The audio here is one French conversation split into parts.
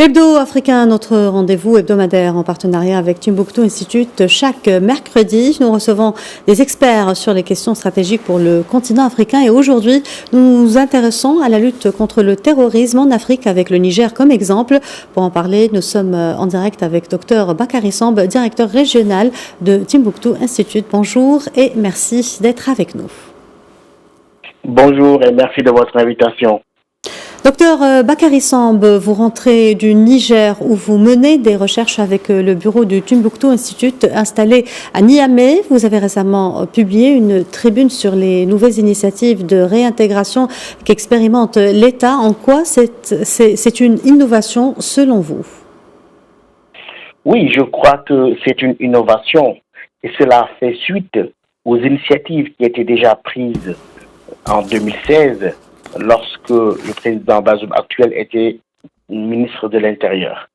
Hebdo africain, notre rendez-vous hebdomadaire en partenariat avec Timbuktu Institute. Chaque mercredi, nous recevons des experts sur les questions stratégiques pour le continent africain. Et aujourd'hui, nous nous intéressons à la lutte contre le terrorisme en Afrique avec le Niger comme exemple. Pour en parler, nous sommes en direct avec Dr Bakary Samb, directeur régional de Timbuktu Institute. Bonjour et merci d'être avec nous. Bonjour et merci de votre invitation. Docteur Bakary Samb, vous rentrez du Niger où vous menez des recherches avec le bureau du Timbuktu Institute installé à Niamey. Vous avez récemment publié une tribune sur les nouvelles initiatives de réintégration qu'expérimente l'État. En quoi c'est une innovation selon vous? Oui, je crois que c'est une innovation et cela fait suite aux initiatives qui étaient déjà prises en 2016 lorsque le président Bazoum actuel était ministre de l'Intérieur.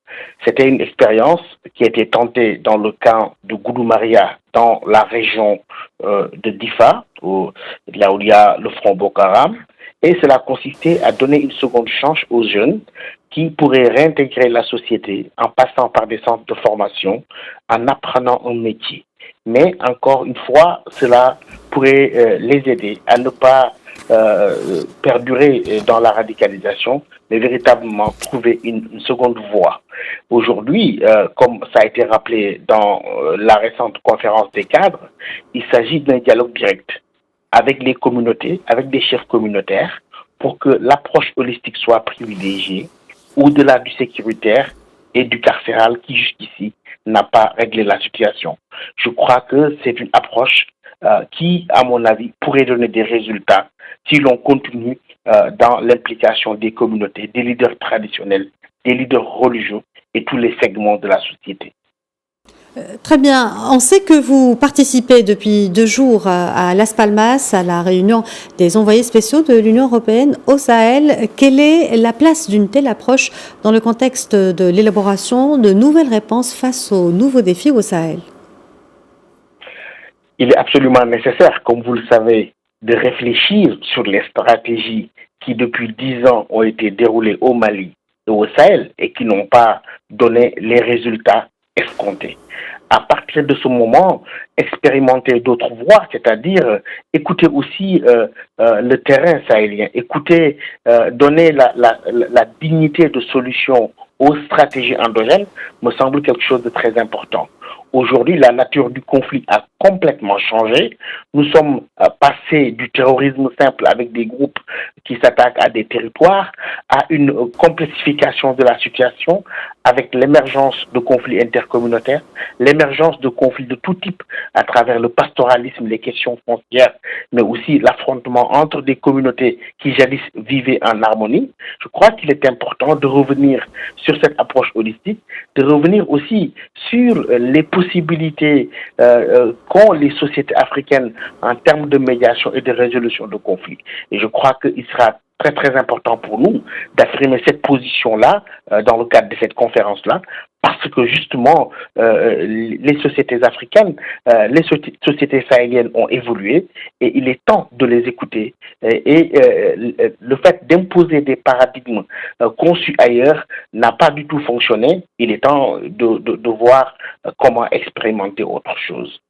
C'était une expérience qui a été tentée dans le camp de Goudou-Maria, dans la région de Difa, là où il y a le front Boko Haram, et cela consistait à donner une seconde chance aux jeunes qui pourraient réintégrer la société en passant par des centres de formation, en apprenant un métier. Mais encore une fois, cela pourrait les aider à ne pas perdurer dans la radicalisation, mais véritablement trouver une seconde voie. Aujourd'hui, comme ça a été rappelé dans la récente conférence des cadres, il s'agit d'un dialogue direct avec les communautés, avec des chefs communautaires, pour que l'approche holistique soit privilégiée, au-delà du sécuritaire et du carcéral qui jusqu'ici n'a pas réglé la situation. Je crois que c'est une approche qui, à mon avis, pourrait donner des résultats si l'on continue dans l'implication des communautés, des leaders traditionnels, des leaders religieux et tous les segments de la société. Très bien. On sait que vous participez depuis 2 jours à Las Palmas, à la réunion des envoyés spéciaux de l'Union européenne au Sahel. Quelle est la place d'une telle approche dans le contexte de l'élaboration de nouvelles réponses face aux nouveaux défis au Sahel? Il est absolument nécessaire, comme vous le savez, de réfléchir sur les stratégies qui depuis 10 ans ont été déroulées au Mali et au Sahel et qui n'ont pas donné les résultats escomptés. À partir de ce moment, expérimenter d'autres voies, c'est-à-dire écouter aussi le terrain sahélien, écouter, donner la dignité de solution aux stratégies endogènes, me semble quelque chose de très important. Aujourd'hui, la nature du conflit a complètement changé. Nous sommes passés du terrorisme simple avec des groupes qui s'attaquent à des territoires à une complexification de la situation avec l'émergence de conflits intercommunautaires, l'émergence de conflits de tout type à travers le pastoralisme, les questions foncières, mais aussi l'affrontement entre des communautés qui jadis vivaient en harmonie. Je crois qu'il est important de revenir sur cette approche holistique, de revenir aussi sur les possibilités qu'ont les sociétés africaines en termes de médiation et de résolution de conflits. Et je crois qu'il sera très très important pour nous d'affirmer cette position-là dans le cadre de cette conférence-là, parce que justement les sociétés africaines, les sociétés sahéliennes ont évolué et il est temps de les écouter. Et le fait d'imposer des paradigmes conçus ailleurs n'a pas du tout fonctionné. Il est temps de voir comment expérimenter autre chose.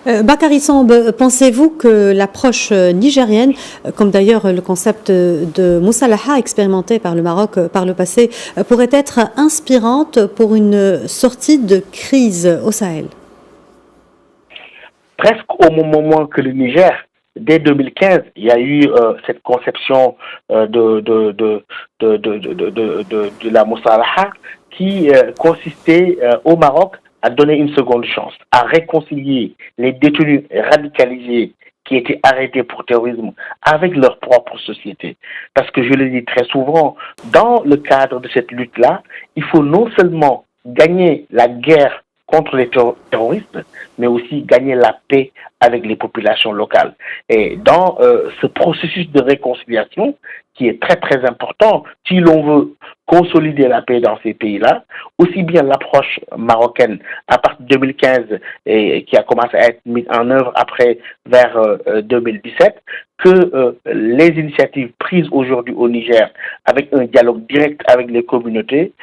Bakary Samb, pensez-vous que l'approche nigérienne, comme d'ailleurs le concept de Moussalaha expérimenté par le Maroc par le passé, pourrait être inspirante pour une sortie de crise au Sahel? Presque au même moment que le Niger, dès 2015, il y a eu cette conception de la Moussalaha qui consistait au Maroc à donner une seconde chance, à réconcilier les détenus radicalisés qui étaient arrêtés pour terrorisme avec leur propre société. Parce que je le dis très souvent, dans le cadre de cette lutte-là, il faut non seulement gagner la guerre contre les terroristes, mais aussi gagner la paix avec les populations locales. Et dans ce processus de réconciliation, qui est très très important, si l'on veut consolider la paix dans ces pays-là, aussi bien l'approche marocaine à partir de 2015 et qui a commencé à être mise en œuvre après vers 2017, que les initiatives prises aujourd'hui au Niger avec un dialogue direct avec les communautés,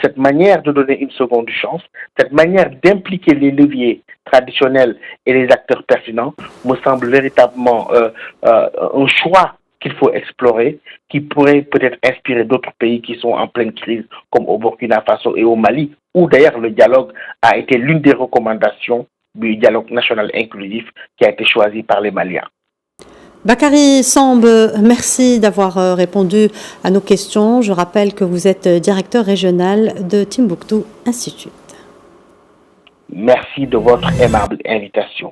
cette manière de donner une seconde chance, cette manière d'impliquer les leviers traditionnels et les acteurs pertinents me semble véritablement un choix qu'il faut explorer, qui pourrait peut-être inspirer d'autres pays qui sont en pleine crise, comme au Burkina Faso et au Mali, où d'ailleurs le dialogue a été l'une des recommandations du dialogue national inclusif qui a été choisi par les Maliens. Bakary Samb, merci d'avoir répondu à nos questions. Je rappelle que vous êtes directeur régional de Timbuktu Institute. Merci de votre aimable invitation.